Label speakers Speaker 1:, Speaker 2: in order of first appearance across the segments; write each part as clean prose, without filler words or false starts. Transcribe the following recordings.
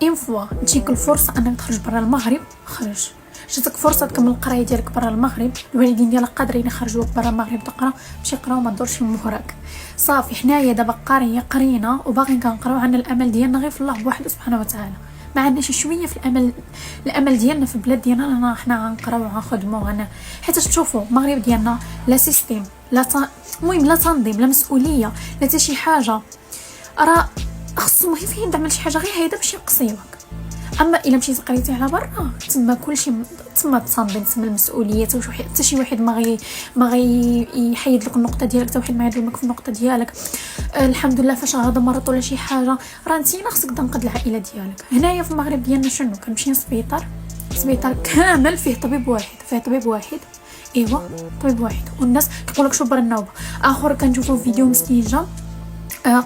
Speaker 1: اون فوا تجيك الفرصه انك تخرج برا المغرب خرج، جاتك فرصه تكمل القرايه ديالك برا المغرب، الوالدين ديالك قادرين يخرجوك برا المغرب تقرا، مشي قرا وما تدورش مهرك. صافي حنايا دابا قرينا وباغيين كنقراو، عندنا الامل ديالنا غير في الله بوحده سبحانه وتعالى، ما عندناش شويه في الامل ديالنا في البلاد ديالنا، لان حنا غنقراو وغنخدموا حيت تشوفوا المغرب ديالنا لا سيستيم المهم لا تنظيم لا مسؤوليه لا حتى شي حاجه، راه خصو فين تعمل شي حاجه غير هيدا باش يقصيوك. اما الا مشيتي قريتي على برا تما كلشي، تما التنظيم، تما المسؤوليه، حتى شي واحد ما غي يحيد لك النقطه ديالك، حتى واحد ما يظلمك في النقطه ديالك. الحمد لله فاش غادا مرض ولا شي حاجه راه نتينا خصك تنقذ العائله ديالك. هنايا في المغرب ديالنا شنو كنمشي للسبيطار كامل فيه طبيب واحد ايوا طبيب واحد، والناس كيقولك شبر النوبه. اخر كنشوفوا فيديو مسكين جا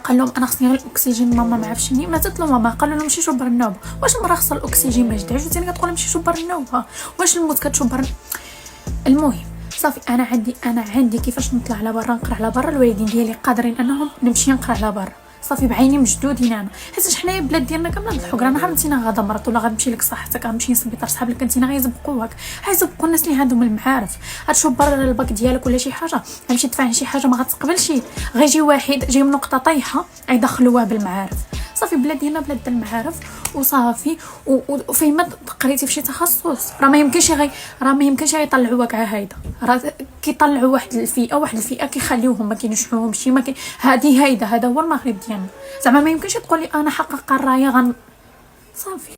Speaker 1: قال لهم انا خصني غير الاكسجين، ماما ما عرفش شني ماتت له ماما، قالوا له مشي شبر النوبه. واش المراه خصها الاكسجين باش تعيش وثاني كتقول مشي شبر النوبه؟ واش الموت كتشبر؟ المهم صافي انا عندي كيفاش نطلع على برا نقرا على برا، الوالدين ديالي قادرين انهم نمشي نقرا على برا صافي بعيني مجدودين انا، حيت حنايا البلاد ديالنا كامله الحكره، انا عرفتينا غادا مرض ولا غتمشي لك صحتك غتمشي للسبيطار صحابك انت غيزبقوك، غيزبقوا الناس اللي عندهم المعارف. غتشوف الباك ديالك ولا شي حاجه غتمشي تدفع شي حاجه ما غتقبلش، غيجي واحد جاي من نقطه طايحه غيدخلوه بالمعارف. صافي بلاد ديالنا بلاد المعارف وصافي، وفين ما قريتي في شي تخصص راه ما يمكنش غيطلعوك على هيدا، راه كيطلعوا واحد الفئه كيخليوهم ما كينجحوهمش، هذا هو المغرب ديالنا. زعما ما يمكنش تقولي انا حقق الرايه صافي.